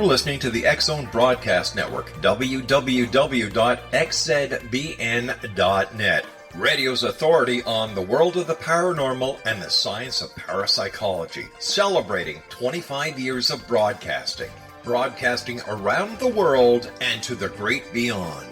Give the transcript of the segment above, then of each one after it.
listening to the X-Zone Broadcast Network, www.xzbn.net. Radio's authority on the world of the paranormal and the science of parapsychology, celebrating 25 years of broadcasting. Broadcasting around the world and to the great beyond.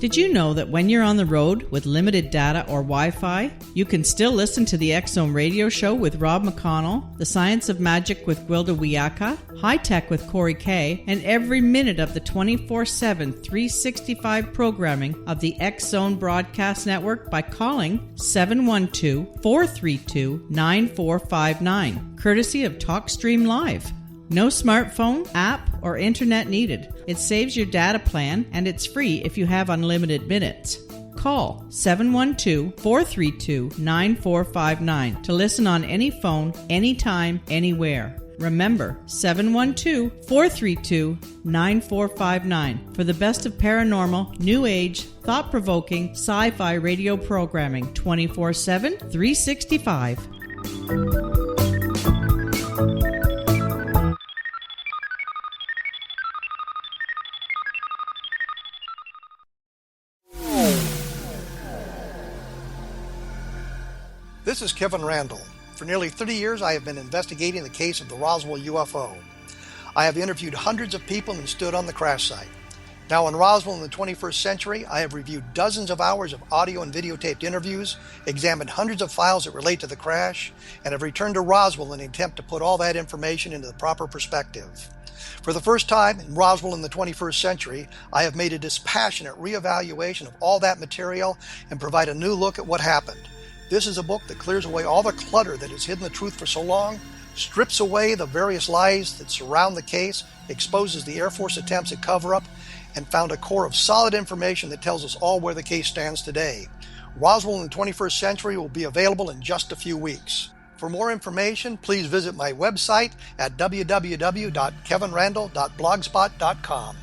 Did you know that when you're on the road with limited data or Wi-Fi, you can still listen to the X-Zone Radio Show with Rob McConnell, The Science of Magic with Gwilda Wiyaka, High Tech with Corey Kay, and every minute of the 24/7, 365 programming of the X-Zone Broadcast Network by calling 712-432-9459, courtesy of TalkStream Live. No smartphone, app, or internet needed. It saves your data plan, and it's free if you have unlimited minutes. Call 712-432-9459 to listen on any phone, anytime, anywhere. Remember, 712-432-9459 for the best of paranormal, new age, thought-provoking, sci-fi radio programming 24/7, 365. This is Kevin Randall. For nearly 30 years, I have been investigating the case of the Roswell UFO. I have interviewed hundreds of people and stood on the crash site. Now in Roswell in the 21st century, I have reviewed dozens of hours of audio and videotaped interviews, examined hundreds of files that relate to the crash, and have returned to Roswell in an attempt to put all that information into the proper perspective. For the first time in Roswell in the 21st century, I have made a dispassionate reevaluation of all that material and provide a new look at what happened. This is a book that clears away all the clutter that has hidden the truth for so long, strips away the various lies that surround the case, exposes the Air Force attempts at cover-up, and found a core of solid information that tells us all where the case stands today. Roswell in the 21st century will be available in just a few weeks. For more information, please visit my website at www.kevinrandall.blogspot.com.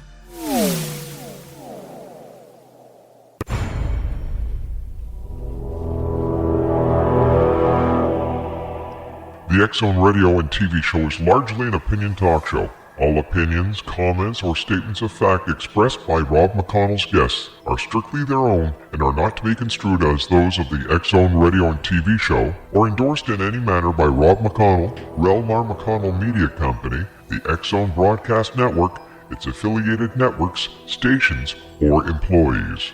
The X-Zone Radio and TV show is largely an opinion talk show. All opinions, comments, or statements of fact expressed by Rob McConnell's guests are strictly their own and are not to be construed as those of the X-Zone Radio and TV show or endorsed in any manner by Rob McConnell, REL-MAR McConnell Media Company, the X-Zone Broadcast Network, its affiliated networks, stations, or employees.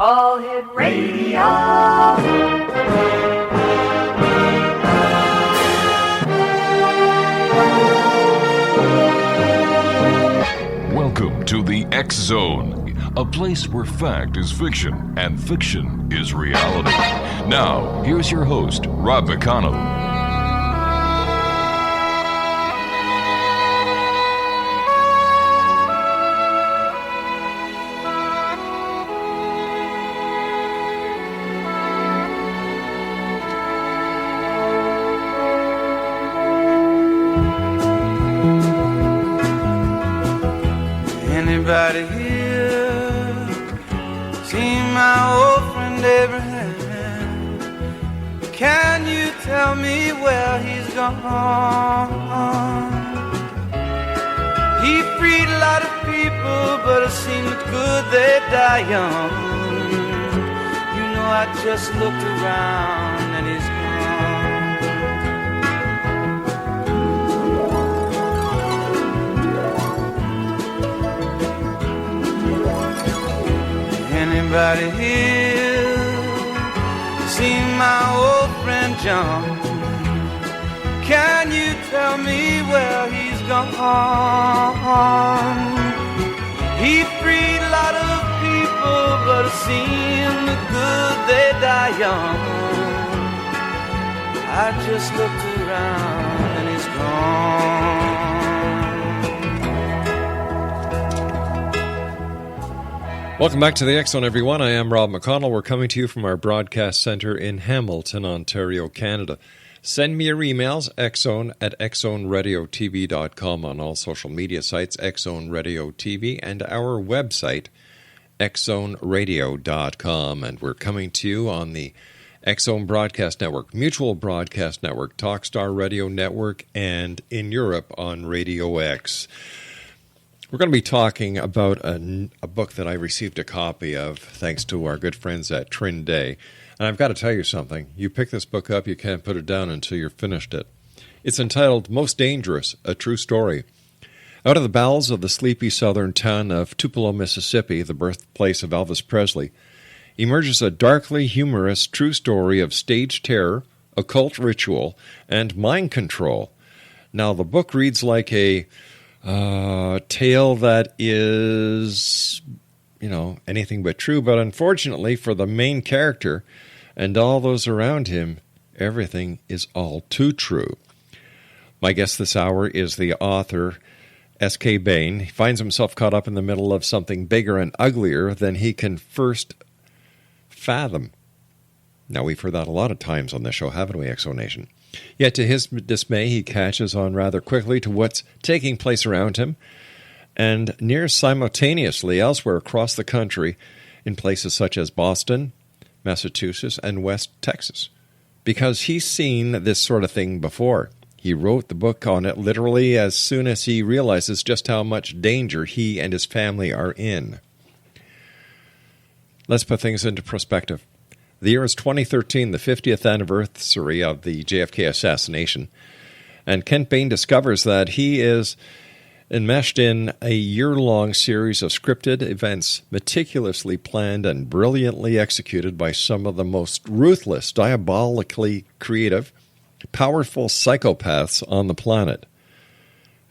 All Hit Radio. Welcome to the X-Zone, a place where fact is fiction and fiction is reality. Now, here's your host, Rob McConnell. Anybody here seen my old friend Abraham? Can you tell me where he's gone? He freed a lot of people, but it seemed good they die young. You know, I just looked around and he's gone. Anybody here seen my old friend John? Can you tell me where he's gone? He freed a lot of people, but it seemed good they die young. I just looked around and he's gone. Welcome back to the X-Zone, everyone. I am Rob McConnell. We're coming to you from our broadcast center in Hamilton, Ontario, Canada. Send me your emails, xzone@xzoneradiotv.com, on all social media sites, Xzone Radio TV, and our website, xzoneradio.com. And we're coming to you on the Xzone Broadcast Network, Mutual Broadcast Network, Talkstar Radio Network, and in Europe on Radio X. We're going to be talking about a book that I received a copy of thanks to our good friends at Trin Day. And I've got to tell you something. You pick this book up, you can't put it down until you've finished it. It's entitled Most Dangerous, A True Story. Out of the bowels of the sleepy southern town of Tupelo, Mississippi, the birthplace of Elvis Presley, emerges a darkly humorous true story of stage terror, occult ritual, and mind control. Now, the book reads like a tale that is, anything but true, but unfortunately for the main character and all those around him, everything is all too true. My guest this hour is the author, S.K. Bain. He finds himself caught up in the middle of something bigger and uglier than he can first fathom. Now, we've heard that a lot of times on this show, haven't we, Exonation? Yet to his dismay, he catches on rather quickly to what's taking place around him, and near simultaneously elsewhere across the country in places such as Boston, Massachusetts, and West Texas, because he's seen this sort of thing before. He wrote the book on it literally as soon as he realizes just how much danger he and his family are in. Let's put things into perspective. The year is 2013, the 50th anniversary of the JFK assassination, and Kent Bain discovers that he is enmeshed in a year-long series of scripted events meticulously planned and brilliantly executed by some of the most ruthless, diabolically creative, powerful psychopaths on the planet.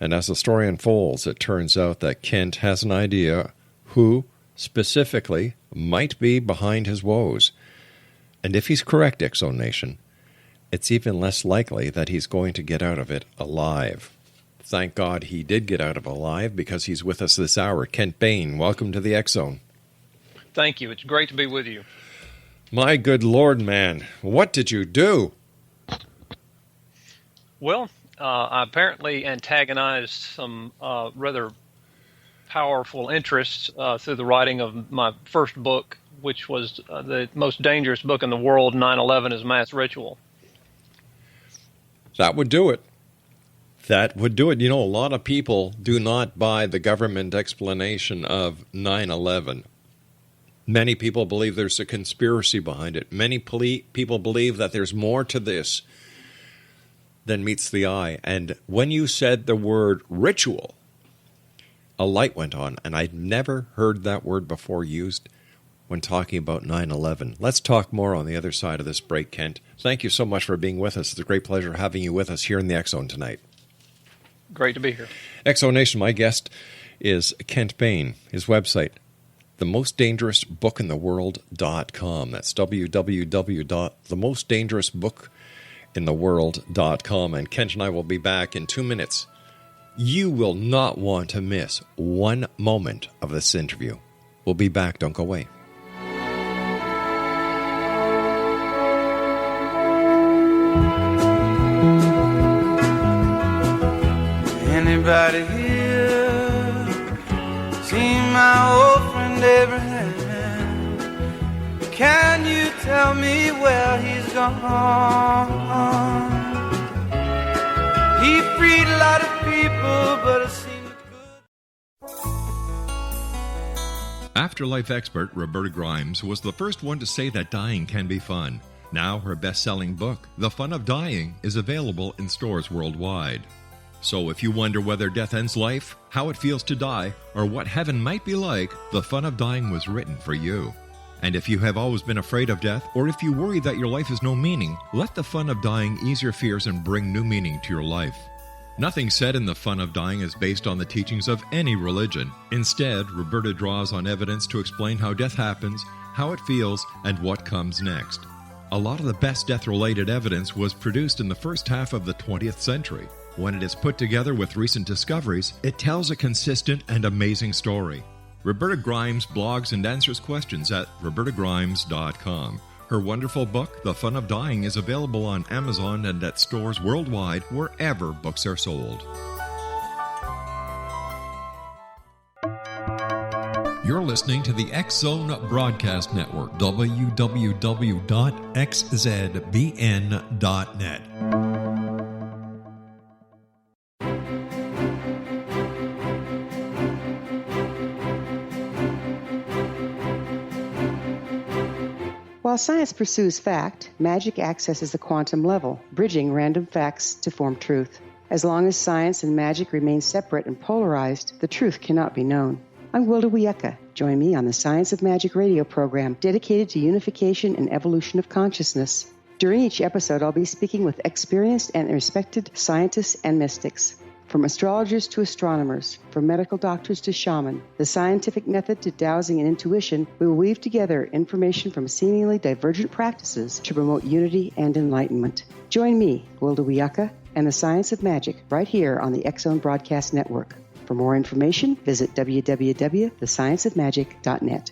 And as the story unfolds, it turns out that Kent has an idea who, specifically, might be behind his woes. And if he's correct, Exo Nation, it's even less likely that he's going to get out of it alive. Thank God he did get out of it alive, because he's with us this hour. Kent Bain, welcome to the X-Zone. Thank you. It's great to be with you. My good Lord, man. What did you do? Well, I apparently antagonized some rather powerful interests through the writing of my first book, which was the most dangerous book in the world, 9/11 is Mass Ritual. That would do it. That would do it. A lot of people do not buy the government explanation of 9/11. Many people believe there's a conspiracy behind it. Many people believe that there's more to this than meets the eye. And when you said the word ritual, a light went on, and I'd never heard that word before used when talking about 9/11. Let's talk more on the other side of this break, Kent. Thank you so much for being with us. It's a great pleasure having you with us here in the X-Zone tonight. Great to be here. X-Zone Nation, my guest is Kent Bain. His website, themostdangerousbookintheworld.com. That's www.themostdangerousbookintheworld.com. And Kent and I will be back in 2 minutes. You will not want to miss one moment of this interview. We'll be back. Don't go away. Anybody here seen my old friend Abraham? Can you tell me where he's gone? He freed a lot of people, but it seemed good. Afterlife expert Roberta Grimes was the first one to say that dying can be fun. Now her best-selling book, The Fun of Dying, is available in stores worldwide. So if you wonder whether death ends life, how it feels to die, or what heaven might be like, The Fun of Dying was written for you. And if you have always been afraid of death, or if you worry that your life has no meaning, let The Fun of Dying ease your fears and bring new meaning to your life. Nothing said in The Fun of Dying is based on the teachings of any religion. Instead, Roberta draws on evidence to explain how death happens, how it feels, and what comes next. A lot of the best death-related evidence was produced in the first half of the 20th century. When it is put together with recent discoveries, it tells a consistent and amazing story. Roberta Grimes blogs and answers questions at robertagrimes.com. Her wonderful book, The Fun of Dying, is available on Amazon and at stores worldwide wherever books are sold. You're listening to the X-Zone Broadcast Network, www.xzbn.net. While science pursues fact, magic accesses the quantum level, bridging random facts to form truth. As long as science and magic remain separate and polarized, the truth cannot be known. I'm Wilda Wieka. Join me on the Science of Magic radio program dedicated to unification and evolution of consciousness. During each episode, I'll be speaking with experienced and respected scientists and mystics. From astrologers to astronomers, from medical doctors to shaman, the scientific method to dowsing and intuition, we will weave together information from seemingly divergent practices to promote unity and enlightenment. Join me, Wilda Wieka, and the Science of Magic right here on the X-Zone Broadcast Network. For more information, visit www.thescienceofmagic.net.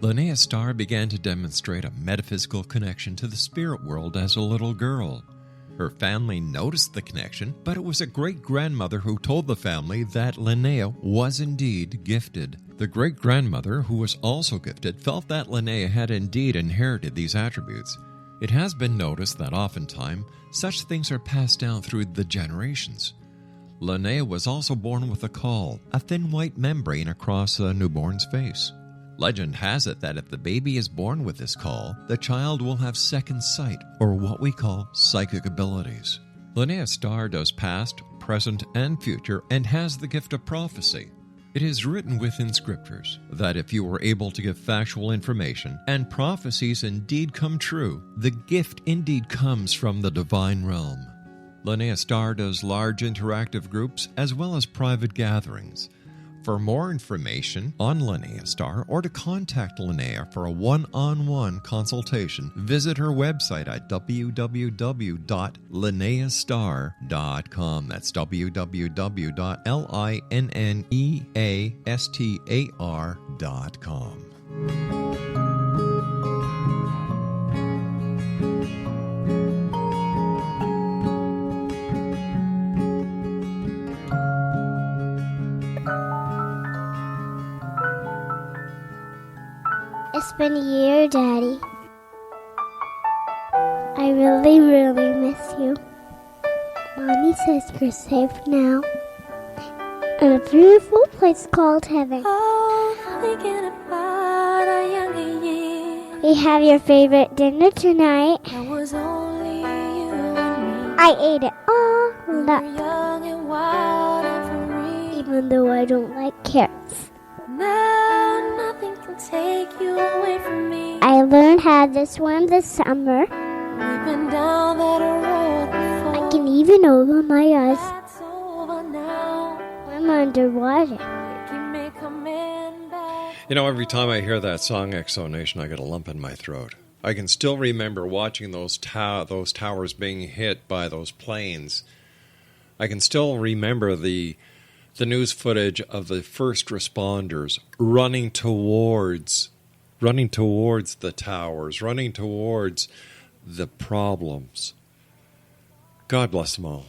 Linnea Starr began to demonstrate a metaphysical connection to the spirit world as a little girl. Her family noticed the connection, but it was a great-grandmother who told the family that Linnea was indeed gifted. The great-grandmother, who was also gifted, felt that Linnea had indeed inherited these attributes. It has been noticed that oftentimes such things are passed down through the generations. Linnea was also born with a caul, a thin white membrane across a newborn's face. Legend has it that if the baby is born with this caul, the child will have second sight, or what we call psychic abilities. Linnea Starr does past, present, and future, and has the gift of prophecy. It is written within scriptures that if you are able to give factual information, and prophecies indeed come true, the gift indeed comes from the divine realm. Linnea Starr does large interactive groups as well as private gatherings. For more information on Linnea Starr or to contact Linnea for a one-on-one consultation, visit her website at www.linneastar.com. That's www.linneastar.com. It's been a year, Daddy. I really, really miss you. Mommy says you're safe now in a beautiful place called heaven. Oh, thinking about our younger years. We have your favorite dinner tonight. That was only you and me. I ate it all We up, were young and wild and free. even though I don't like carrots. Now nothing can take you away from me. I learned how to swim this summer. We've been down that road before. I can even open my eyes That's over now. when I'm underwater. Keep me coming back. You know, every time I hear that song, Exonation, I get a lump in my throat. I can still remember watching those towers being hit by those planes. I can still remember the news footage of the first responders running towards the towers, running towards the problems. God bless them all.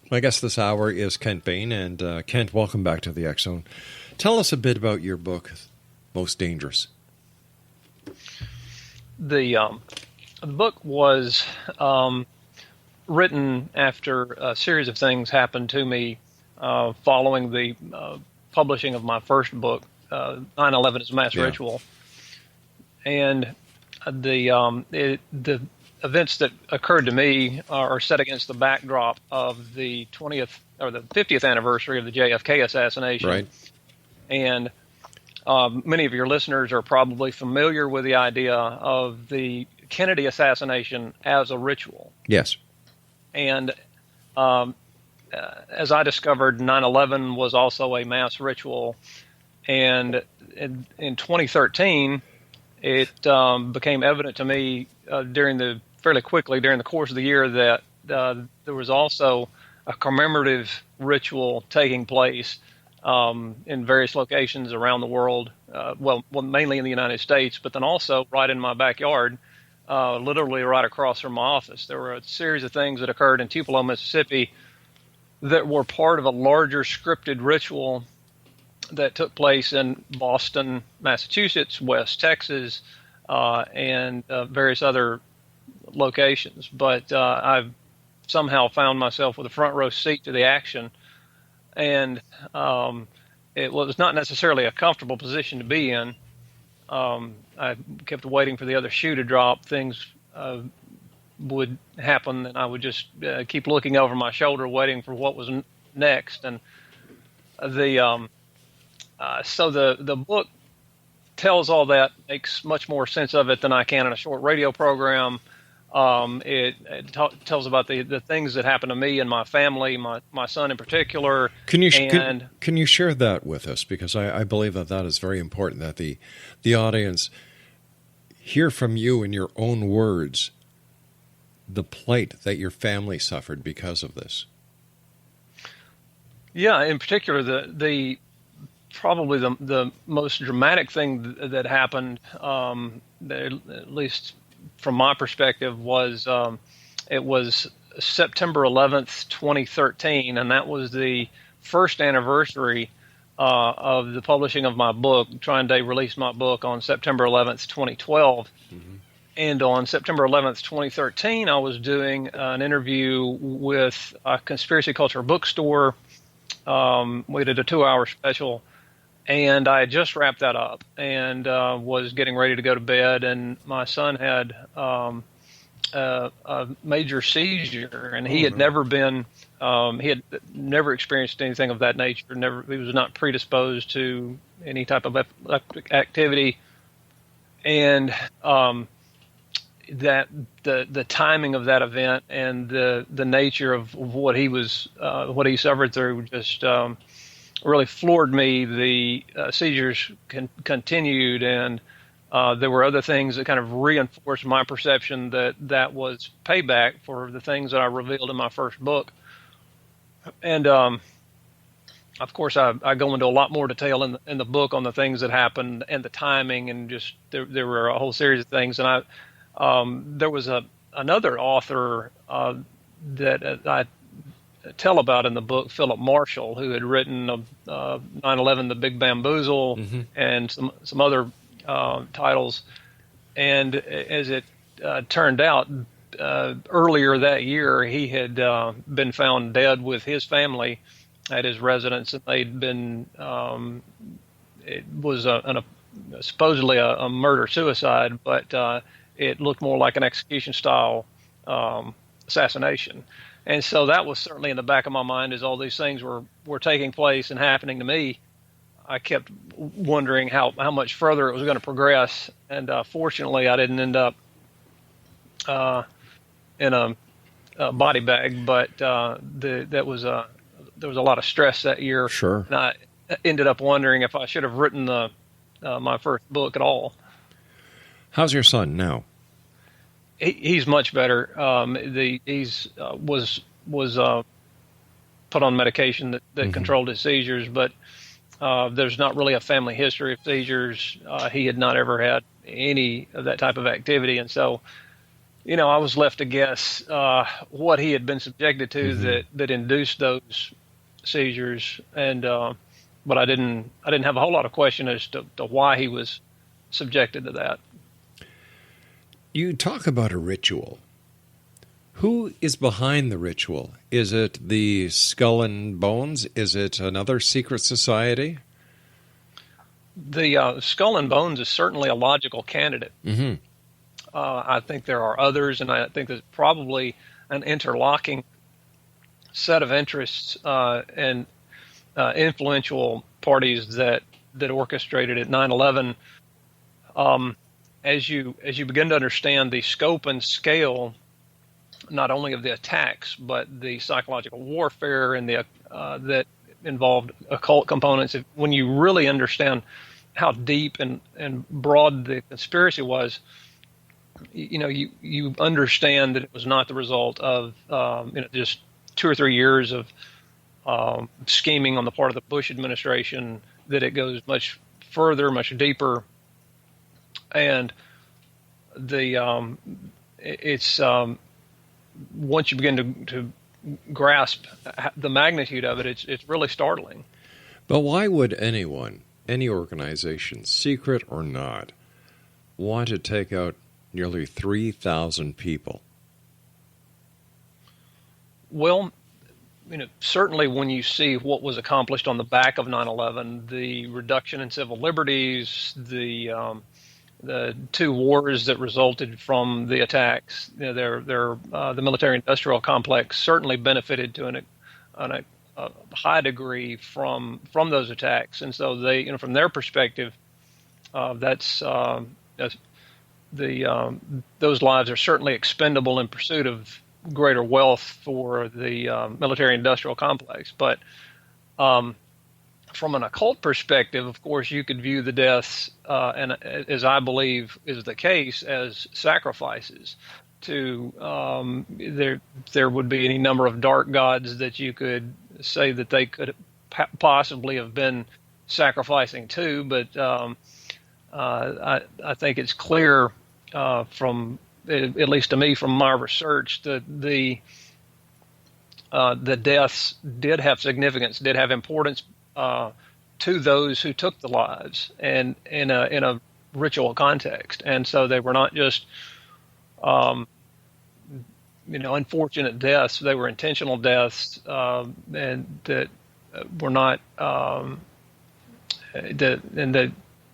My guest this hour is Kent Bain, and Kent, welcome back to the X-Zone. Tell us a bit about your book, Most Dangerous. The book was written after a series of things happened to me following the publishing of my first book, 9/11 is a Mass Ritual. And the events that occurred to me are set against the backdrop of the 20th or the 50th anniversary of the JFK assassination. Right. And many of your listeners are probably familiar with the idea of the Kennedy assassination as a ritual. Yes. And as I discovered, 9/11 was also a mass ritual. And in 2013, it became evident to me fairly quickly during the course of the year that there was also a commemorative ritual taking place in various locations around the world, well, mainly in the United States, but then also right in my backyard, literally right across from my office. There were a series of things that occurred in Tupelo, Mississippi that were part of a larger scripted ritual that took place in Boston, Massachusetts, West Texas, and various other locations. But I've somehow found myself with a front row seat to the action, and it was not necessarily a comfortable position to be in. I kept waiting for the other shoe to drop. Things would happen, and I would just keep looking over my shoulder, waiting for what was next. And so the book tells all that, makes much more sense of it than I can in a short radio program. It tells about the things that happened to me and my family, my son in particular. Can you share that with us? Because I believe that is very important, that the audience hear from you in your own words the plight that your family suffered because of this. Yeah, in particular, probably the most dramatic thing that happened, at least from my perspective, was it was September 11th, 2013, and that was the first anniversary of the publishing of my book. Trying Day released my book on September 11th, 2012. Mm-hmm. And on September 11th, 2013, I was doing an interview with a conspiracy culture bookstore. We did a 2-hour special, and I had just wrapped that up and was getting ready to go to bed, and my son had a major seizure, and he had never experienced anything of that nature. He was not predisposed to any type of epileptic activity, and that the timing of that event and the nature of what he suffered through just really floored me. The seizures continued, and there were other things that kind of reinforced my perception that was payback for the things that I revealed in my first book. And of course, I go into a lot more detail in the book on the things that happened and the timing, and just there were a whole series of things. And there was another author that I tell about in the book, Philip Marshall, who had written 9/11, The Big Bamboozle, mm-hmm. and some other titles. And as it turned out, earlier that year, he had been found dead with his family at his residence, and they'd been it was supposedly a murder-suicide, but it looked more like an execution-style assassination. And so that was certainly in the back of my mind as all these things were taking place and happening to me. I kept wondering how much further it was going to progress, and fortunately, I didn't end up in a body bag. But there was a lot of stress that year. Sure. And I ended up wondering if I should have written my first book at all. How's your son now? He's much better. He's was put on medication that mm-hmm. controlled his seizures, but there's not really a family history of seizures. He had not ever had any of that type of activity, and so, I was left to guess what he had been subjected to mm-hmm. that induced those seizures, and but I didn't have a whole lot of question as to why he was subjected to that. You talk about a ritual. Who is behind the ritual? Is it the Skull and Bones? Is it another secret society? The Skull and Bones is certainly a logical candidate. Mm-hmm. I think there are others, and I think there's probably an interlocking set of interests and influential parties that orchestrated at 9/11. As you begin to understand the scope and scale not only of the attacks, but the psychological warfare and the that involved occult components. When you really understand how deep and broad the conspiracy was, you understand that it was not the result of just 2 or 3 years of scheming on the part of the Bush administration, that it goes much further, much deeper, and it's once you begin to grasp the magnitude of it, it's really startling. But why would anyone, any organization, secret or not, want to take out nearly 3,000 people? Well, certainly when you see what was accomplished on the back of 9/11, the reduction in civil liberties, the 2 wars that resulted from the attacks, the military-industrial complex certainly benefited to a high degree from those attacks, and so they, from their perspective, those lives are certainly expendable in pursuit of greater wealth for the military-industrial complex. But from an occult perspective, of course, you could view the deaths, and as I believe is the case, as sacrifices to there would be any number of dark gods that you could say that they could possibly have been sacrificing to. But I think it's clear from, at least to me, from my research, that the deaths did have significance, did have importance to those who took the lives, and in a ritual context. And so they were not just unfortunate deaths; they were intentional deaths, and that were not that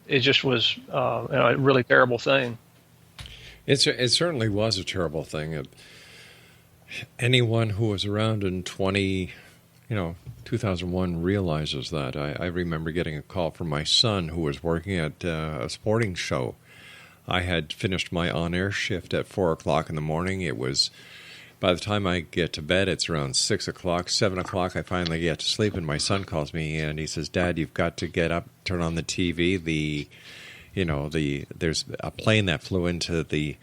it just was a really terrible thing. It certainly was a terrible thing. Anyone who was around in 2001 realizes that. I remember getting a call from my son who was working at a sporting show. I had finished my on-air shift at 4 o'clock in the morning. It was, by the time I get to bed, it's around 6 o'clock, 7 o'clock. I finally get to sleep, and my son calls me and he says, "Dad, you've got to get up, turn on the TV. There's a plane that flew into the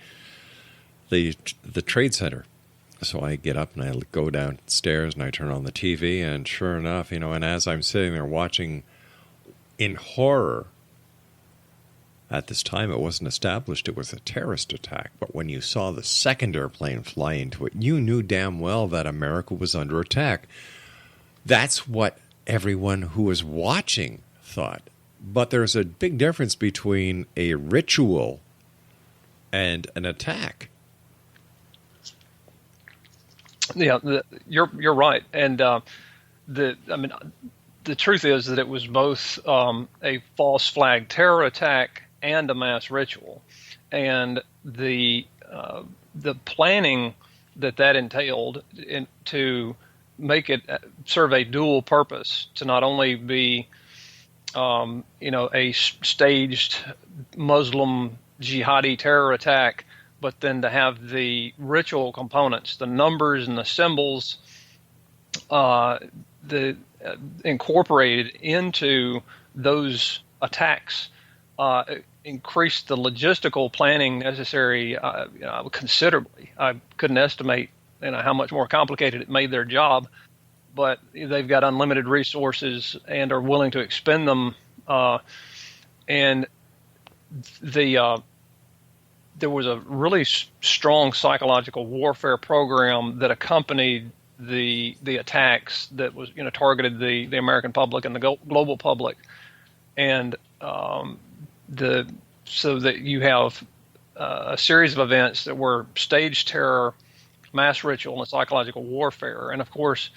trade center." So I get up and I go downstairs and I turn on the TV, and sure enough, and as I'm sitting there watching in horror, at this time it wasn't established it was a terrorist attack, but when you saw the second airplane fly into it, you knew damn well that America was under attack. That's what everyone who was watching thought. But there's a big difference between a ritual and an attack. Yeah, you're right, and the truth is that it was both a false flag terror attack and a mass ritual, and the planning that entailed to make it serve a dual purpose, to not only be a staged Muslim jihadi terror attack, but then to have the ritual components, the numbers and the symbols, incorporated into those attacks, increased the logistical planning necessary considerably. I couldn't estimate how much more complicated it made their job, but they've got unlimited resources and are willing to expend them. And there was a really strong psychological warfare program that accompanied the attacks that was targeted the American public and the global public, and so that you have a series of events that were staged terror, mass ritual, and psychological warfare. And of course,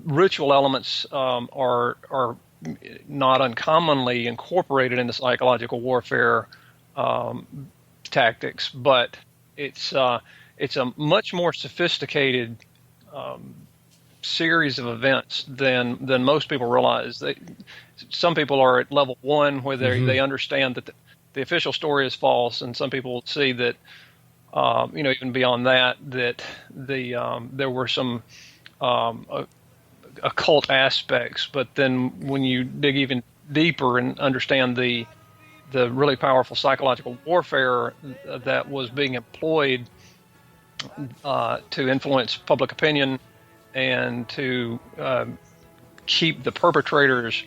ritual elements are not uncommonly incorporated into psychological warfare tactics, but it's a much more sophisticated series of events than most people realize. Some people are at level 1 where they understand that the official story is false, and some people see that even beyond that there were some occult aspects. But then when you dig even deeper and understand the really powerful psychological warfare that was being employed to influence public opinion and to keep the perpetrators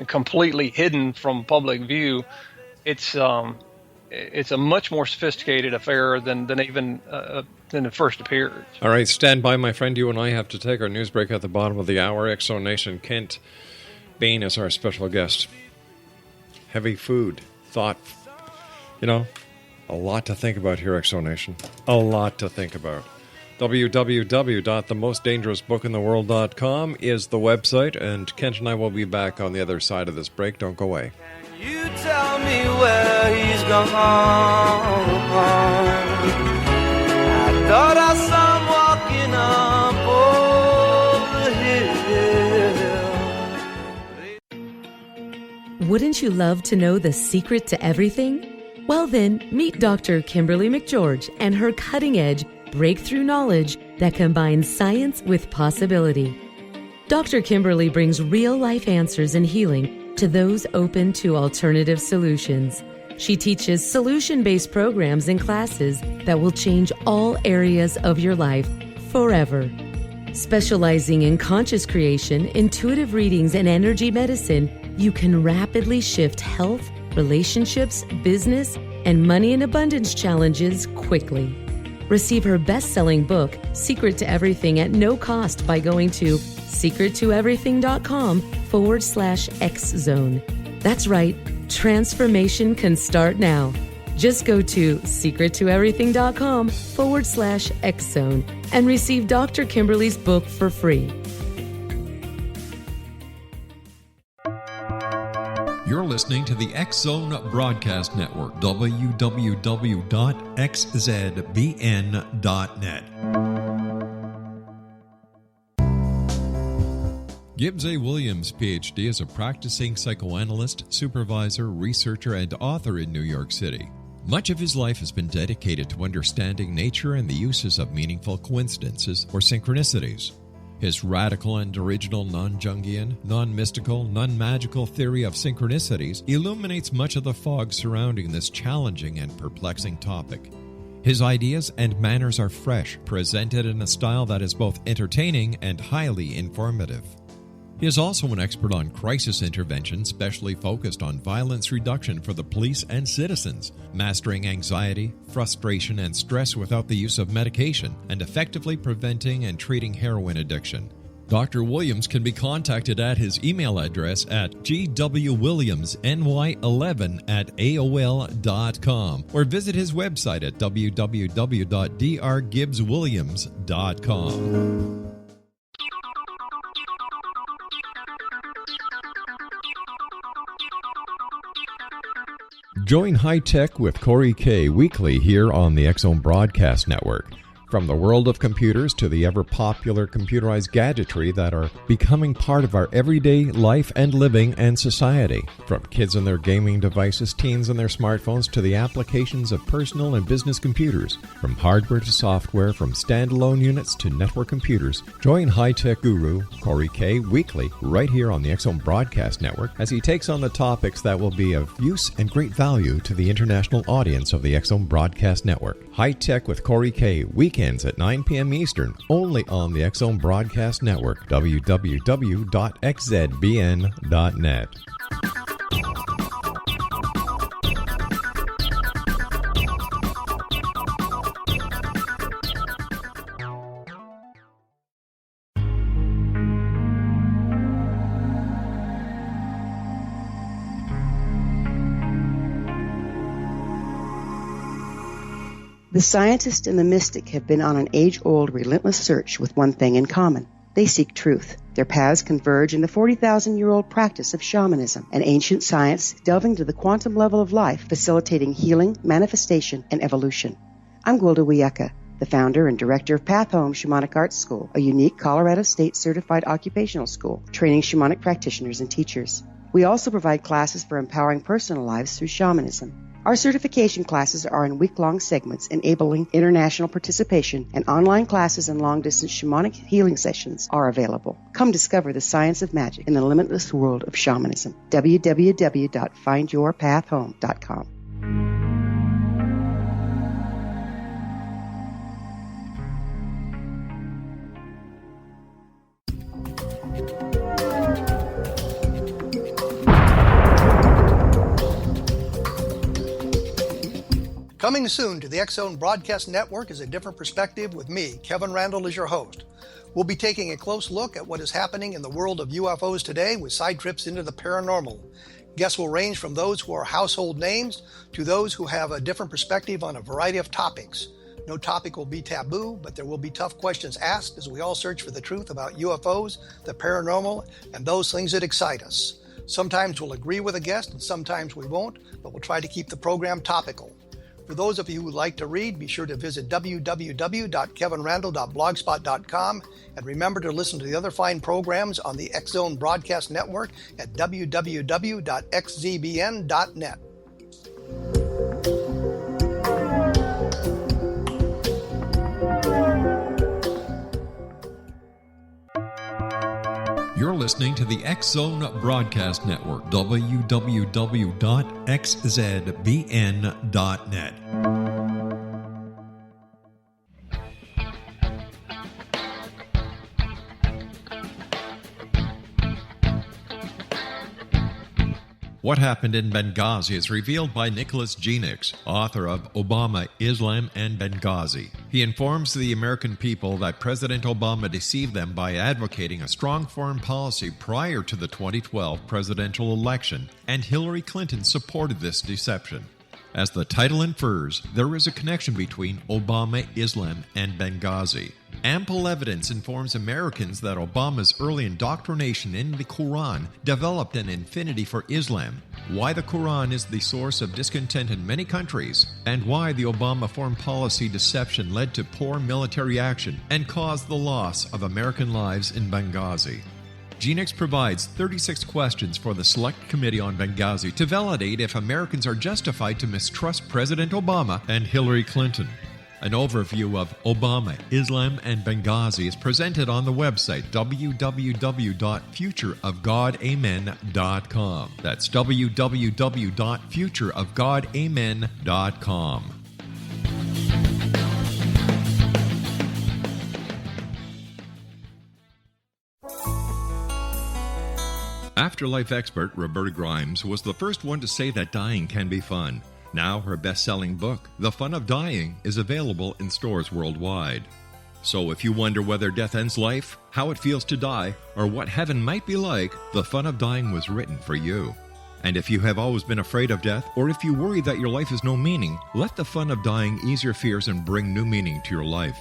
completely hidden from public view, it's a much more sophisticated affair than it first appeared. All right, stand by, my friend. You and I have to take our news break at the bottom of the hour. X-Zone Nation, Kent Bain is our special guest. Heavy food, thought, a lot to think about here, X-Zone Nation. A lot to think about. www.themostdangerousbookintheworld.com is the website, and Kent and I will be back on the other side of this break. Don't go away. You tell me where he's gone. I thought I saw him walking up over the hill. Wouldn't you love to know the secret to everything? Well then, meet Dr. Kimberly McGeorge and her cutting-edge breakthrough knowledge that combines science with possibility. Dr. Kimberly brings real-life answers and healing to those open to alternative solutions. She teaches solution-based programs and classes that will change all areas of your life forever. Specializing in conscious creation, intuitive readings, and energy medicine, you can rapidly shift health, relationships, business, and money and abundance challenges quickly. Receive her best-selling book, Secret to Everything, at no cost by going to secrettoeverything.com/X-Zone. That's right, transformation can start now. Just go to secrettoeverything.com/X-Zone and receive Dr. Kimberly's book for free. You're listening to the X-Zone Broadcast Network, www.xzbn.net. Gibbs A. Williams, Ph.D., is a practicing psychoanalyst, supervisor, researcher, and author in New York City. Much of his life has been dedicated to understanding nature and the uses of meaningful coincidences or synchronicities. His radical and original non-Jungian, non-mystical, non-magical theory of synchronicities illuminates much of the fog surrounding this challenging and perplexing topic. His ideas and manners are fresh, presented in a style that is both entertaining and highly informative. He is also an expert on crisis intervention, specially focused on violence reduction for the police and citizens, mastering anxiety, frustration, and stress without the use of medication, and effectively preventing and treating heroin addiction. Dr. Williams can be contacted at his email address at gwwilliamsny11@aol.com or visit his website at www.drgibbswilliams.com. Join High Tech with Corey K. weekly here on the X-Zone Broadcast Network. From the world of computers to the ever-popular computerized gadgetry that are becoming part of our everyday life and living and society. From kids and their gaming devices, teens and their smartphones, to the applications of personal and business computers. From hardware to software, from standalone units to network computers. Join high-tech guru Corey K. weekly right here on the X-Zone Broadcast Network as he takes on the topics that will be of use and great value to the international audience of the X-Zone Broadcast Network. High Tech with Corey K. weekends at 9 p.m. Eastern, only on the X-Zone Broadcast Network, www.xzbn.net. The scientist and the mystic have been on an age-old, relentless search with one thing in common. They seek truth. Their paths converge in the 40,000-year-old practice of shamanism, an ancient science delving to the quantum level of life, facilitating healing, manifestation, and evolution. I'm Gwilda Wiyaka, the founder and director of Path Home Shamanic Arts School, a unique Colorado State-certified occupational school, training shamanic practitioners and teachers. We also provide classes for empowering personal lives through shamanism. Our certification classes are in week-long segments enabling international participation, and online classes and long-distance shamanic healing sessions are available. Come discover the science of magic in the limitless world of shamanism. www.findyourpathhome.com. Coming soon to the X-Zone Broadcast Network is A Different Perspective with me, Kevin Randall, as your host. We'll be taking a close look at what is happening in the world of UFOs today with side trips into the paranormal. Guests will range from those who are household names to those who have a different perspective on a variety of topics. No topic will be taboo, but there will be tough questions asked as we all search for the truth about UFOs, the paranormal, and those things that excite us. Sometimes we'll agree with a guest and sometimes we won't, but we'll try to keep the program topical. For those of you who would like to read, be sure to visit www.kevinrandall.blogspot.com and remember to listen to the other fine programs on the X-Zone Broadcast Network at www.xzbn.net. You're listening to the X-Zone Broadcast Network, www.xzbn.net. What happened in Benghazi is revealed by Nicholas Genix, author of Obama, Islam, and Benghazi. He informs the American people that President Obama deceived them by advocating a strong foreign policy prior to the 2012 presidential election, and Hillary Clinton supported this deception. As the title infers, there is a connection between Obama, Islam, and Benghazi. Ample evidence informs Americans that Obama's early indoctrination in the Quran developed an affinity for Islam, why the Quran is the source of discontent in many countries, and why the Obama foreign policy deception led to poor military action and caused the loss of American lives in Benghazi. Genix provides 36 questions for the Select Committee on Benghazi to validate if Americans are justified to mistrust President Obama and Hillary Clinton. An overview of Obama, Islam, and Benghazi is presented on the website www.futureofgodamen.com. That's www.futureofgodamen.com. Afterlife expert Roberta Grimes was the first one to say that dying can be fun. Now her best-selling book, The Fun of Dying, is available in stores worldwide. So if you wonder whether death ends life, how it feels to die, or what heaven might be like, The Fun of Dying was written for you. And if you have always been afraid of death, or if you worry that your life has no meaning, let The Fun of Dying ease your fears and bring new meaning to your life.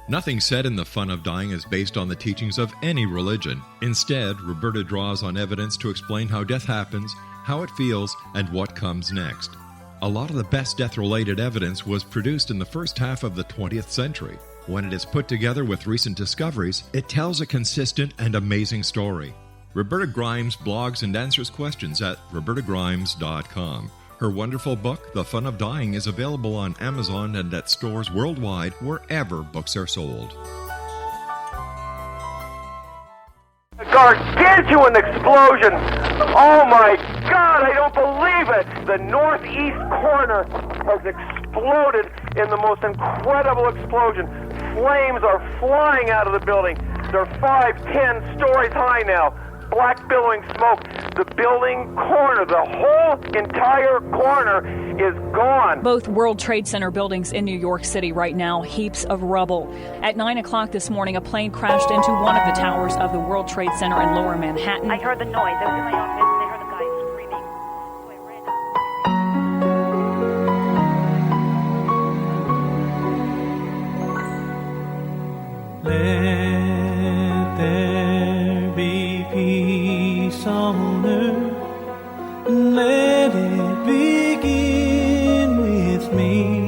Nothing said in The Fun of Dying is based on the teachings of any religion. Instead, Roberta draws on evidence to explain how death happens, how it feels, and what comes next. A lot of the best death-related evidence was produced in the first half of the 20th century. When it is put together with recent discoveries, it tells a consistent and amazing story. Roberta Grimes blogs and answers questions at robertagrimes.com. Her wonderful book, The Fun of Dying, is available on Amazon and at stores worldwide wherever books are sold. A gargantuan explosion! Oh my God, I don't believe it! The northeast corner has exploded in the most incredible explosion. Flames are flying out of the building. They're 5-10 stories high now. Black billowing smoke. The building corner, the whole entire corner is gone. Both World Trade Center buildings in New York City right now, heaps of rubble. At 9 o'clock this morning, a plane crashed into one of the towers of the World Trade Center in Lower Manhattan. I heard the noise. I was in my office and I heard the guy screaming. So I ran out. Let there be peace on earth. Let it begin with me.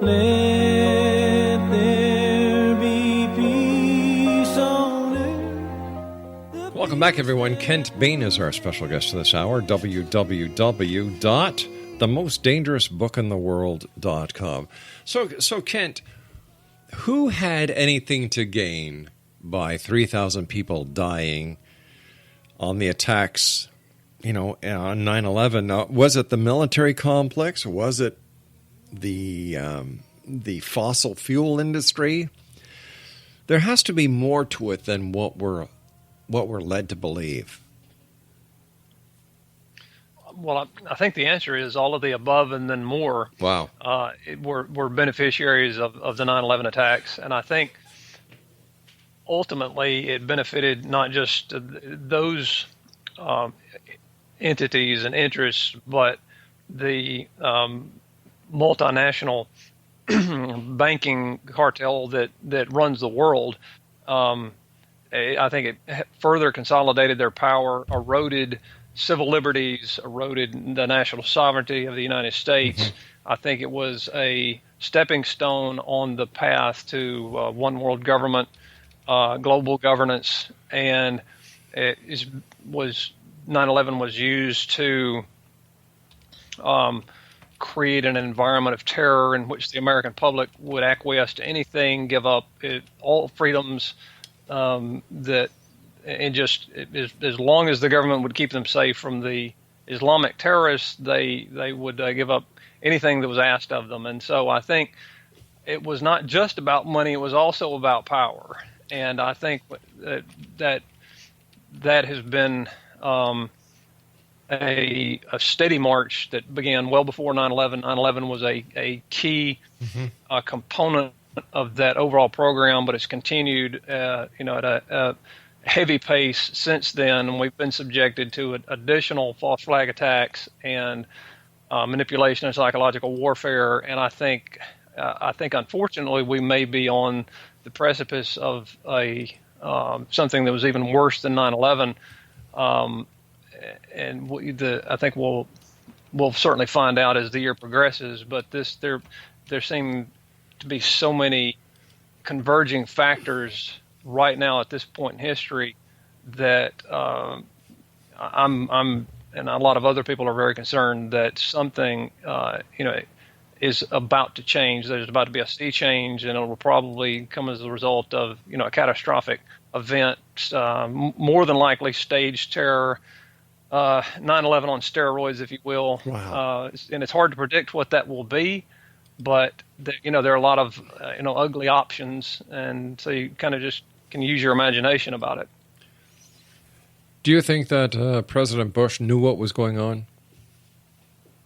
Let there be peace on earth. Welcome back, everyone. Kent Bain is our special guest this hour. www.themostdangerousbookintheworld.com. So Kent, who had anything to gain by 3,000 people dying on the attacks, on 9/11? Now, was it the military complex? Was it the fossil fuel industry? There has to be more to it than what we're led to believe. Well, I think the answer is all of the above and then more. Wow. We're beneficiaries of the 9/11 attacks, and I think ultimately it benefited not just those entities and interests, but the multinational banking cartel that runs the world. I think it further consolidated their power, eroded civil liberties, eroded the national sovereignty of the United States. Mm-hmm. I think it was a stepping stone on the path to one world government, global governance, and 9/11 was used to create an environment of terror in which the American public would acquiesce to anything, give up all freedoms, as long as the government would keep them safe from the Islamic terrorists, they would give up anything that was asked of them. And so I think it was not just about money; it was also about power. And I think that has been a steady march that began well before 9/11. 9/11 was a key component of that overall program, but it's continued, at a heavy pace since then, and we've been subjected to additional false flag attacks and manipulation and psychological warfare. And I think unfortunately we may be on the precipice of something that was even worse than 9/11. And I think we'll certainly find out as the year progresses. But there seem to be so many converging factors right now at this point in history that I'm and a lot of other people are very concerned that something is about to change. There's about to be a sea change, and it will probably come as a result of a catastrophic event, more than likely staged terror. 9/11 on steroids, if you will. Wow. And it's hard to predict what that will be, but there are a lot of ugly options, and so you kind of just can use your imagination about it. Do you think that President Bush knew what was going on?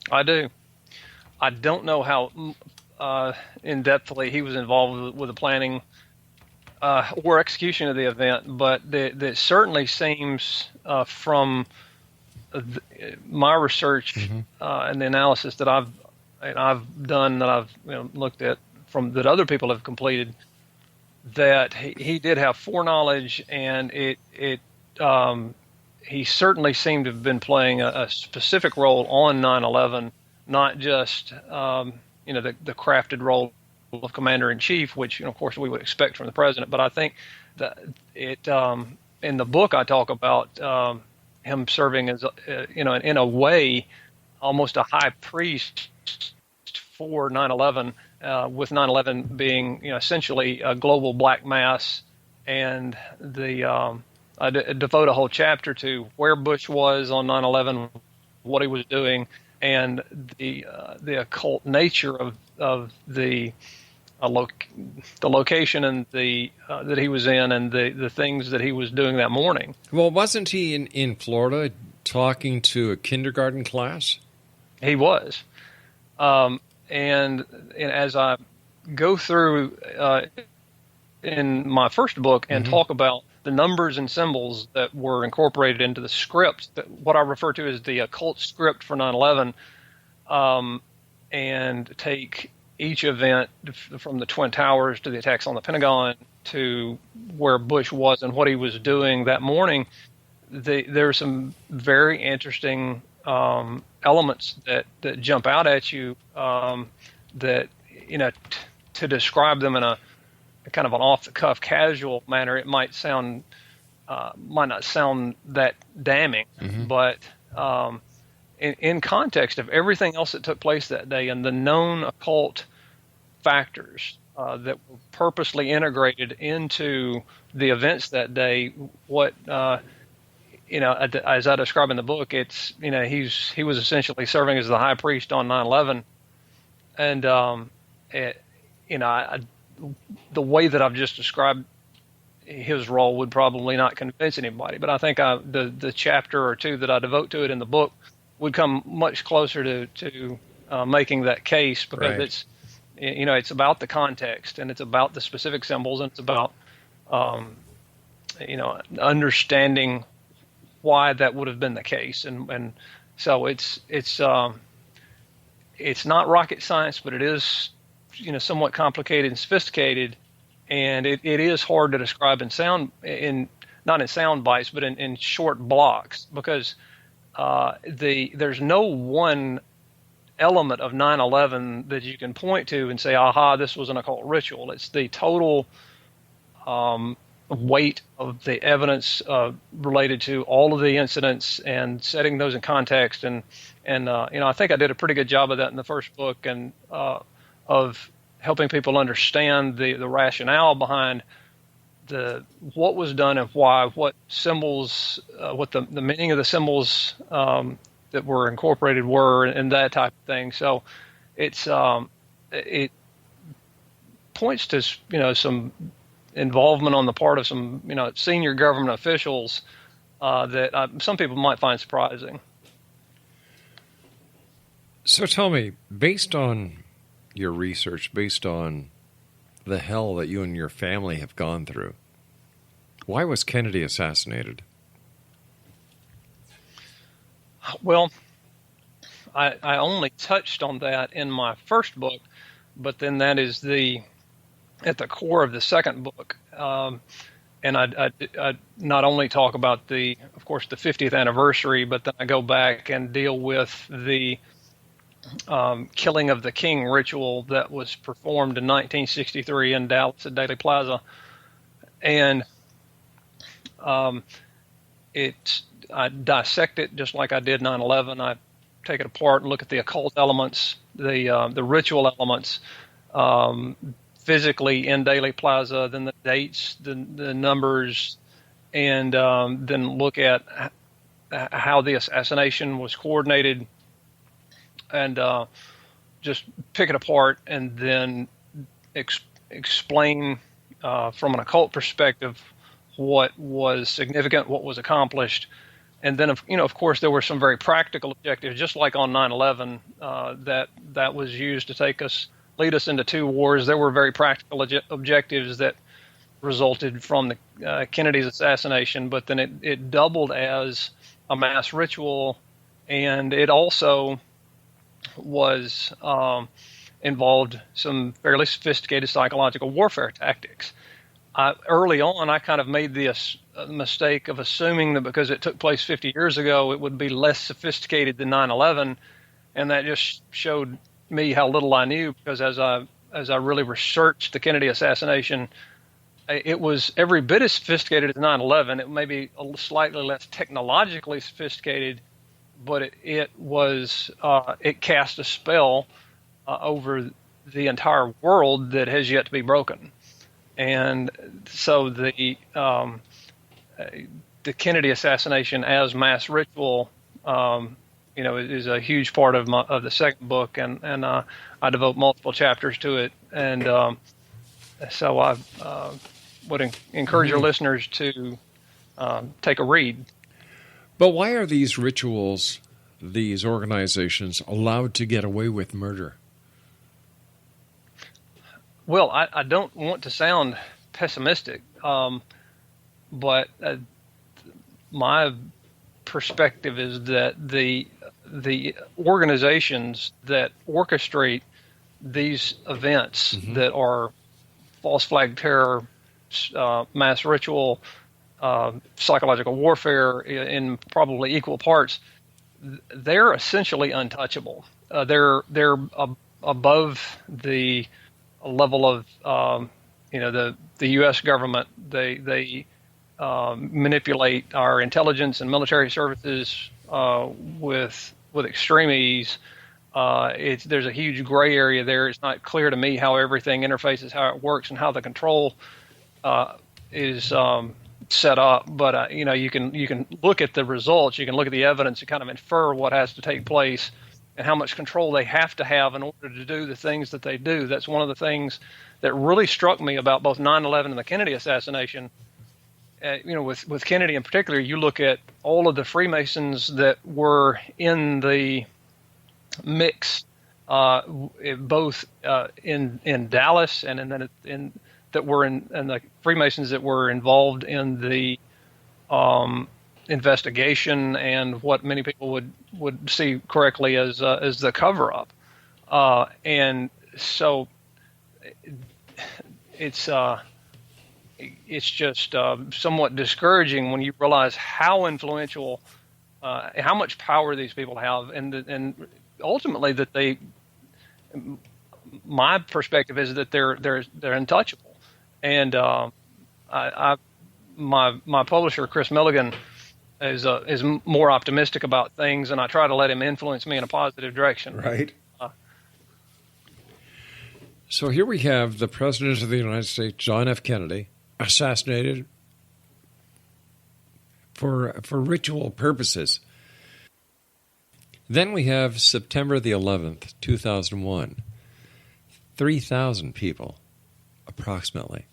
I do. I don't know how in-depthly he was involved with the planning or execution of the event, but it certainly seems from my research and the analysis that I've done, that I've looked at that other people have completed, that he did have foreknowledge, and he certainly seemed to have been playing a specific role on 9/11, not just the crafted role of commander-in-chief, which of course we would expect from the president. But I think that in the book I talk about him serving as in a way almost a high priest for 9/11, with 9/11 being essentially a global black mass, and I devote a whole chapter to where Bush was on 9/11, what he was doing, and the occult nature of the location and that he was in, and the things that he was doing that morning. Well, wasn't he in Florida talking to a kindergarten class? He was. And as I go through in my first book and talk about the numbers and symbols that were incorporated into the script, what I refer to as the occult script for 9/11, and take each event from the Twin Towers to the attacks on the Pentagon to where Bush was and what he was doing that morning, there are some very interesting elements that jump out at you, that to describe them in a kind of an off-the-cuff, casual manner, it might sound might not sound that damning, but in context of everything else that took place that day and the known occult factors that were purposely integrated into the events that day, what as I describe in the book, it's he was essentially serving as the high priest on 9/11, and the way that I've just described his role would probably not convince anybody, but I think the chapter or two that I devote to it in the book would come much closer to making that case, because it's about the context, and it's about the specific symbols, and it's about understanding why that would have been the case, and so it's not rocket science, but it is somewhat complicated and sophisticated, and it is hard to describe not in sound bites, but in short blocks, because there's no one element of 9/11 that you can point to and say, aha, this was an occult ritual. It's the total weight of the evidence related to all of the incidents and setting those in context. And I think I did a pretty good job of that in the first book, and of helping people understand the rationale behind what was done and why, what symbols, what the meaning of the symbols that were incorporated were, and that type of thing. So it points to some involvement on the part of some senior government officials that some people might find surprising. So tell me, based on your research, based on the hell that you and your family have gone through, why was Kennedy assassinated? Well, I only touched on that in my first book, but then that is at the core of the second book. And I not only talk about of course, the 50th anniversary, but then I go back and deal with the killing of the king ritual that was performed in 1963 in Dallas at Daley Plaza. And I dissect it just like I did 9/11. I take it apart and look at the occult elements, the ritual elements, physically in Daley Plaza, then the dates, the numbers, and then look at how the assassination was coordinated, and just pick it apart, and then explain from an occult perspective what was significant, what was accomplished. And then, of course, there were some very practical objectives, just like on 9/11, that was used to lead us into two wars. There were very practical objectives that resulted from the Kennedy's assassination, but then it doubled as a mass ritual, and it also was involved some fairly sophisticated psychological warfare tactics. Early on, I kind of made the mistake of assuming that because it took place 50 years ago, it would be less sophisticated than 9/11, and that just showed me how little I knew, because as I really researched the Kennedy assassination, it was every bit as sophisticated as 9/11. It may be slightly less technologically sophisticated, but it cast a spell over the entire world that has yet to be broken. And so the Kennedy assassination as mass ritual, is a huge part of the second book, and I devote multiple chapters to it. And so I would encourage your listeners to take a read. But why are these rituals, these organizations, allowed to get away with murder? Well, I don't want to sound pessimistic, but my perspective is that the organizations that orchestrate these events that are false flag terror, mass ritual, psychological warfare in probably equal parts, they're essentially untouchable. They're above the level of the U.S. government. They manipulate our intelligence and military services with extreme ease. There's a huge gray area there. It's not clear to me how everything interfaces, how it works, and how the control is set up. But you can look at the results, you can look at the evidence, and kind of infer what has to take place and how much control they have to have in order to do the things that they do. That's one of the things that really struck me about both 9/11 and the Kennedy assassination. With Kennedy in particular, you look at all of the Freemasons that were in the mix, both in Dallas and that were in the Freemasons that were involved in the investigation and what many people would see correctly as the cover-up, and so it's just somewhat discouraging when you realize how influential, how much power these people have, and ultimately that they. My perspective is that they're untouchable, and my publisher Chris Milligan is more optimistic about things, and I try to let him influence me in a positive direction. Right. So here we have the President of the United States, John F. Kennedy, assassinated for ritual purposes. Then we have September the 11th, 2001. 3,000 people, approximately,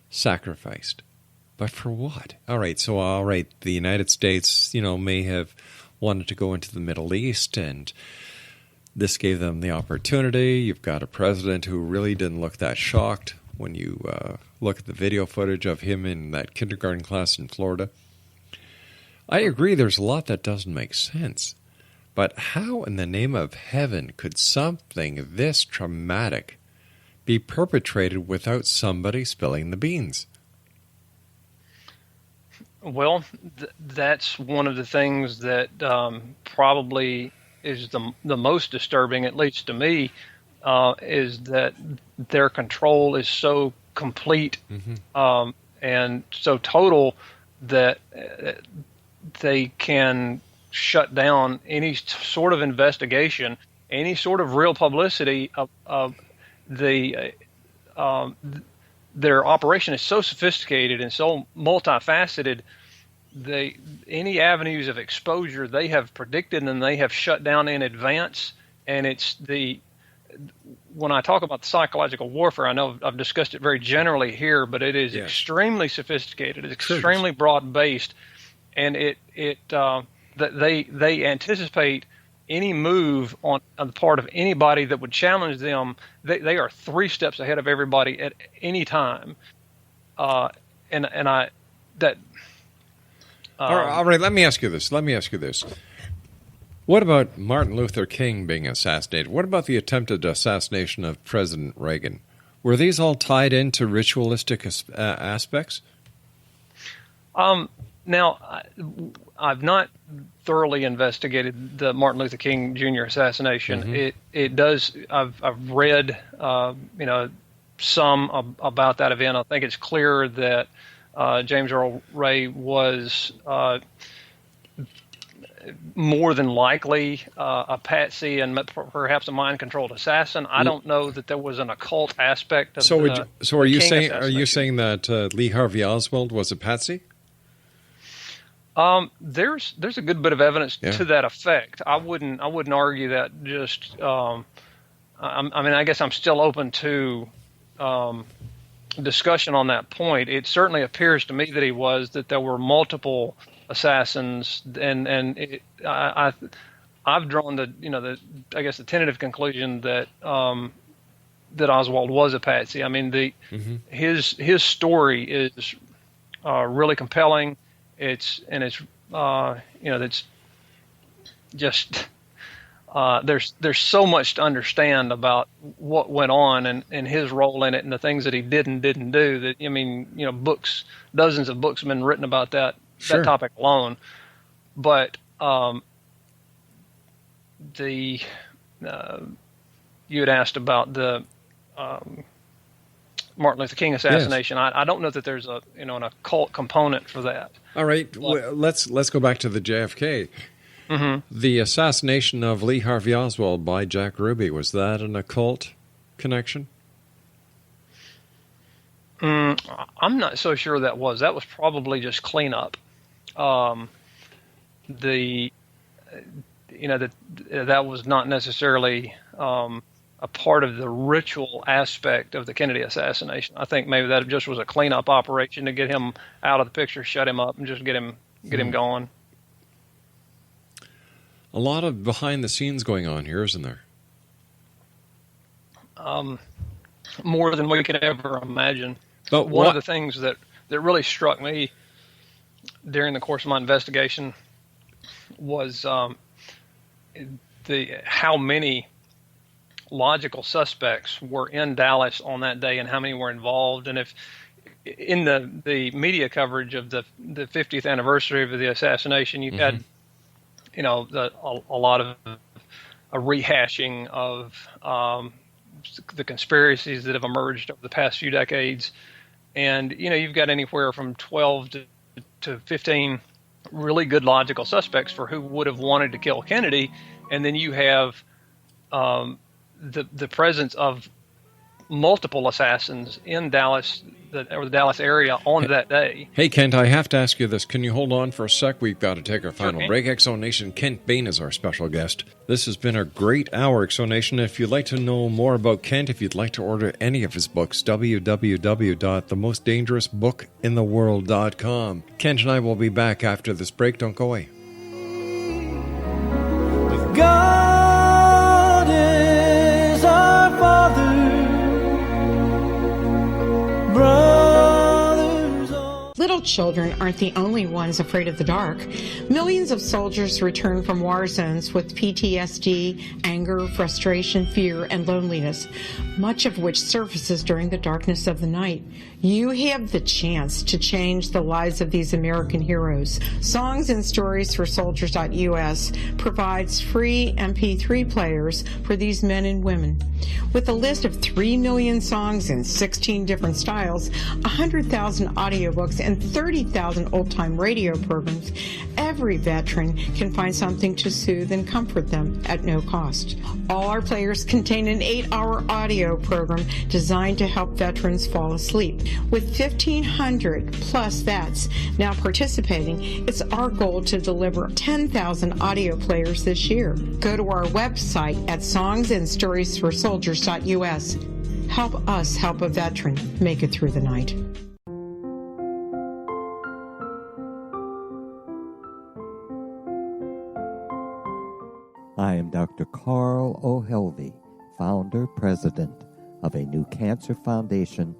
sacrificed. But for what? All right, the United States, may have wanted to go into the Middle East, and this gave them the opportunity. You've got a president who really didn't look that shocked when you look at the video footage of him in that kindergarten class in Florida. I agree there's a lot that doesn't make sense. But how in the name of heaven could something this traumatic be perpetrated without somebody spilling the beans? Well, that's one of the things that probably is the most disturbing, at least to me, is that their control is so complete and so total that they can shut down any sort of investigation, any sort of real publicity of the their operation is so sophisticated and so multifaceted. Any avenues of exposure they have predicted and they have shut down in advance. And when I talk about the psychological warfare, I know I've discussed it very generally here, but it is extremely sophisticated. It's extremely broad based, and that they anticipate any move on the part of anybody that would challenge them. They are 3 steps ahead of everybody at any time. All right, let me ask you this. What about Martin Luther King being assassinated? What about the attempted assassination of President Reagan? Were these all tied into ritualistic aspects? Now, I've not thoroughly investigated the Martin Luther King Jr. assassination. Mm-hmm. It does. I've read some about that event. I think it's clear that James Earl Ray was more than likely a patsy and perhaps a mind-controlled assassin. I don't know that there was an occult aspect of the So are you King saying that Lee Harvey Oswald was a patsy? There's a good bit of evidence to that effect. I wouldn't argue that. Just I guess I'm still open to discussion on that point. It certainly appears to me that there were multiple assassins, and I've drawn the tentative conclusion that that Oswald was a patsy. I mean, his story is really compelling. It's just there's so much to understand about what went on and his role in it and the things that he did and didn't do. That dozens of books have been written about that topic alone. But you had asked about the Martin Luther King assassination. Yes. I don't know that there's an occult component for that. All right, let's go back to the JFK. Mm-hmm. The assassination of Lee Harvey Oswald by Jack Ruby, was that an occult connection? I'm not so sure that was. That was probably just cleanup. That was not necessarily a part of the ritual aspect of the Kennedy assassination. I think maybe that just was a cleanup operation to get him out of the picture, shut him up, and just get him going. A lot of behind the scenes going on here, isn't there? More than we could ever imagine. But one of the things that really struck me during the course of my investigation was how many logical suspects were in Dallas on that day and how many were involved. And if in the media coverage of the 50th anniversary of the assassination, you've had a lot of a rehashing of the conspiracies that have emerged over the past few decades. And, you've got anywhere from 12 to 15 really good logical suspects for who would have wanted to kill Kennedy. And then you have the presence of multiple assassins in Dallas, or the Dallas area on that day. Hey, Kent, I have to ask you this. Can you hold on for a sec? We've got to take our final break. X-Zone Nation, Kent Bain is our special guest. This has been a great hour, X-Zone Nation. If you'd like to know more about Kent, if you'd like to order any of his books, www.themostdangerousbookintheworld.com. Kent and I will be back after this break. Don't go away. God is our Father. Little children aren't the only ones afraid of the dark. Millions of soldiers return from war zones with PTSD, anger, frustration, fear, and loneliness, much of which surfaces during the darkness of the night. You have the chance to change the lives of these American heroes. Songs and Stories for Soldiers.us provides free MP3 players for these men and women. With a list of 3 million songs in 16 different styles, 100,000 audiobooks, and 30,000 old-time radio programs, every veteran can find something to soothe and comfort them at no cost. All our players contain an 8-hour audio program designed to help veterans fall asleep. With 1,500 plus vets now participating, it's our goal to deliver 10,000 audio players this year. Go to our website at songsandstoriesforsoldiers.us. Help us help a veteran make it through the night. I am Dr. Carl O'Helvey, founder, president of a new cancer foundation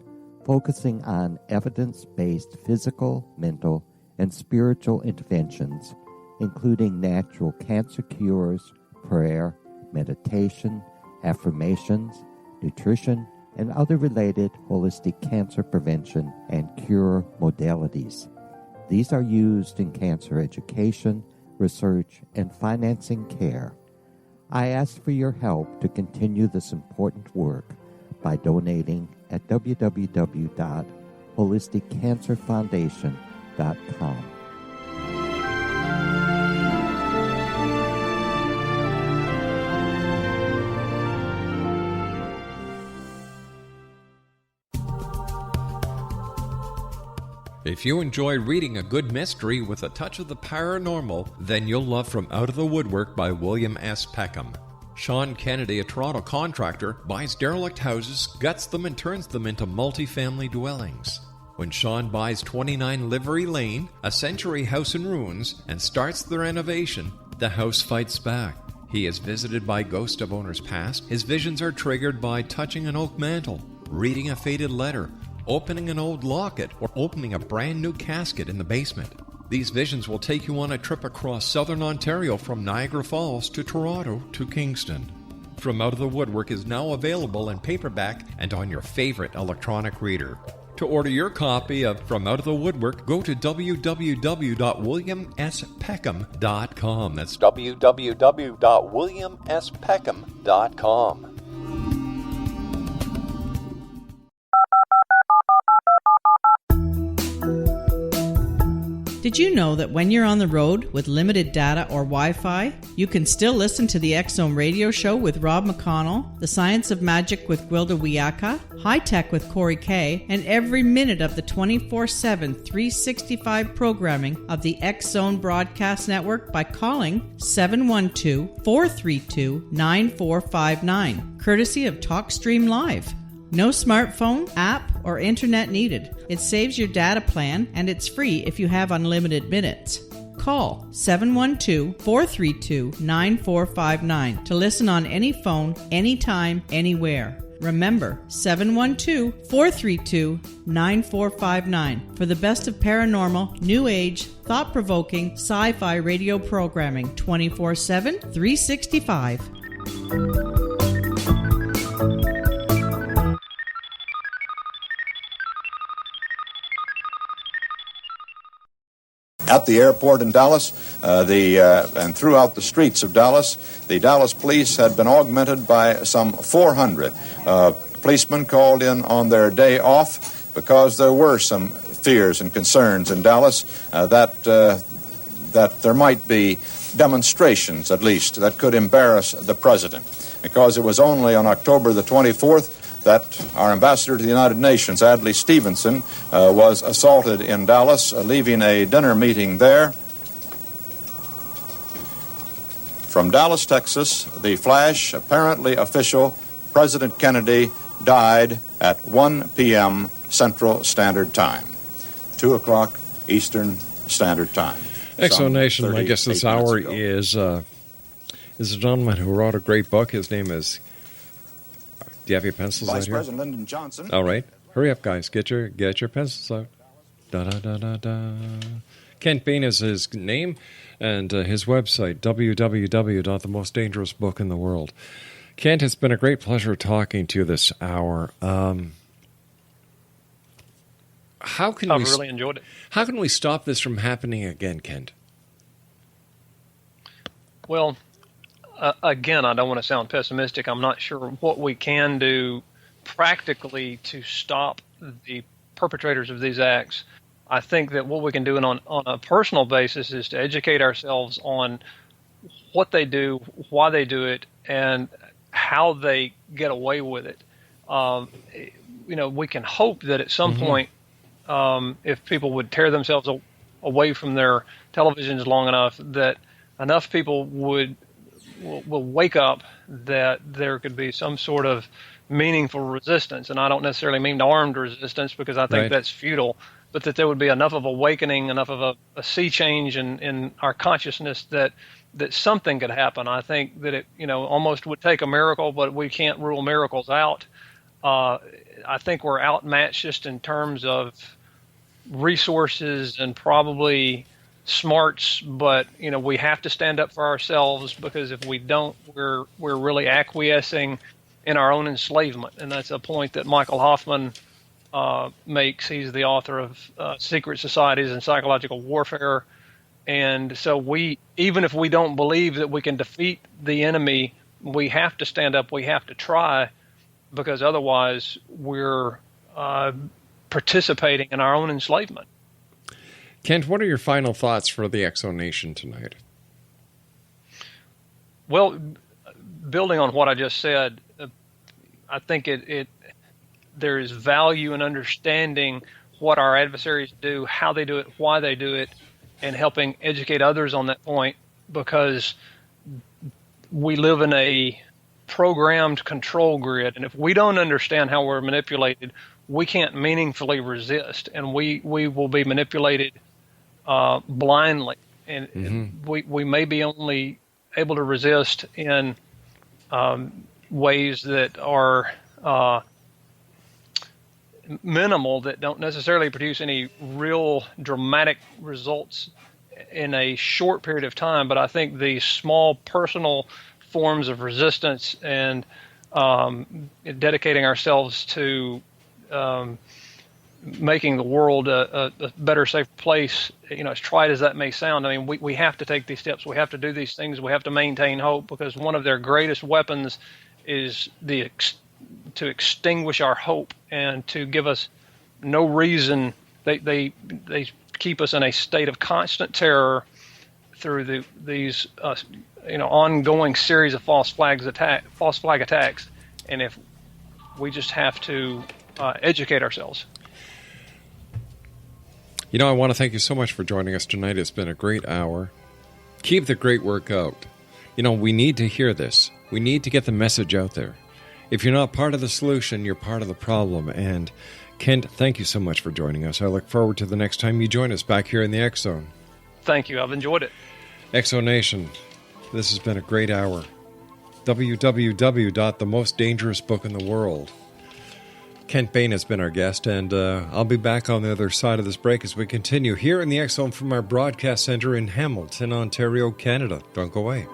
focusing on evidence-based physical, mental, and spiritual interventions, including natural cancer cures, prayer, meditation, affirmations, nutrition, and other related holistic cancer prevention and cure modalities. These are used in cancer education, research, and financing care. I ask for your help to continue this important work by donating at www.holisticcancerfoundation.com. If you enjoy reading a good mystery with a touch of the paranormal, then you'll love From Out of the Woodwork by William S. Peckham. Sean Kennedy, a Toronto contractor, buys derelict houses, guts them, and turns them into multi-family dwellings. When Sean buys 29 Livery Lane, a century house in ruins, and starts the renovation, the house fights back. He is visited by ghosts of owners past. His visions are triggered by touching an oak mantle, reading a faded letter, opening an old locket, or opening a brand new casket in the basement. These visions will take you on a trip across southern Ontario from Niagara Falls to Toronto to Kingston. From Out of the Woodwork is now available in paperback and on your favorite electronic reader. To order your copy of From Out of the Woodwork, go to www.williamspeckham.com. That's www.williamspeckham.com. Did you know that when you're on the road with limited data or Wi-Fi, you can still listen to the X-Zone radio show with Rob McConnell, The Science of Magic with Gwilda Wiyaka, High Tech with Corey Kay, and every minute of the 24/7, 365 programming of the X-Zone Broadcast Network by calling 712-432-9459, courtesy of TalkStream Live. No smartphone, app, or internet needed. It saves your data plan, and it's free if you have unlimited minutes. Call 712-432-9459 to listen on any phone, anytime, anywhere. Remember, 712-432-9459 for the best of paranormal, new age, thought-provoking, sci-fi radio programming 24/7, 365. At the airport in Dallas, and throughout the streets of Dallas, the Dallas police had been augmented by some 400 policemen called in on their day off because there were some fears and concerns in Dallas that there might be demonstrations, at least, that could embarrass the president. Because it was only on October the 24th that our ambassador to the United Nations, Adlai Stevenson, was assaulted in Dallas, leaving a dinner meeting there. From Dallas, Texas, the flash, apparently official, President Kennedy died at 1 p.m. Central Standard Time, 2 o'clock Eastern Standard Time. X-Zone Nation, my guest this hour is a gentleman who wrote a great book. His name is... Do you have your pencils out here? Vice President Lyndon Johnson. All right. Hurry up, guys. Get your pencils out. Da-da-da-da-da. Kent Bain is his name, and his website, www.themostdangerousbookintheworld. Kent, it's been a great pleasure talking to you this hour. I've really enjoyed it. How can we stop this from happening again, Kent? Well, again, I don't want to sound pessimistic. I'm not sure what we can do practically to stop the perpetrators of these acts. I think that what we can do on a personal basis is to educate ourselves on what they do, why they do it, and how they get away with it. We can hope that at some point, if people would tear themselves away from their televisions long enough, that enough people will wake up that there could be some sort of meaningful resistance. And I don't necessarily mean armed resistance, because I think that's futile, but that there would be enough of awakening, enough of a sea change in our consciousness that something could happen. I think that it almost would take a miracle, but we can't rule miracles out. I think we're outmatched just in terms of resources and probably smarts, but we have to stand up for ourselves, because if we don't, we're really acquiescing in our own enslavement. And that's a point that Michael Hoffman makes. He's the author of Secret Societies and Psychological Warfare. And so even if we don't believe that we can defeat the enemy, we have to stand up, we have to try, because otherwise we're participating in our own enslavement. Kent, what are your final thoughts for the X-Zone Nation tonight? Well, building on what I just said, I think there is value in understanding what our adversaries do, how they do it, why they do it, and helping educate others on that point, because we live in a programmed control grid, and if we don't understand how we're manipulated, we can't meaningfully resist, and we will be manipulated blindly, and we may be only able to resist in ways that are minimal, that don't necessarily produce any real dramatic results in a short period of time. But I think the small personal forms of resistance and dedicating ourselves to making the world a better, safer place, as trite as that may sound, I mean, we have to take these steps. We have to do these things. We have to maintain hope, because one of their greatest weapons is to extinguish our hope and to give us no reason. They keep us in a state of constant terror through these ongoing series of false flag attacks, and if we just have to educate ourselves. I want to thank you so much for joining us tonight. It's been a great hour. Keep the great work out. We need to hear this. We need to get the message out there. If you're not part of the solution, you're part of the problem. And Kent, thank you so much for joining us. I look forward to the next time you join us back here in the X Zone. Thank you. I've enjoyed it. X Zone Nation, this has been a great hour. www.themostdangerousbookintheworld. Kent Bain has been our guest, and I'll be back on the other side of this break as we continue here in the X Zone from our broadcast center in Hamilton, Ontario, Canada. Don't go away.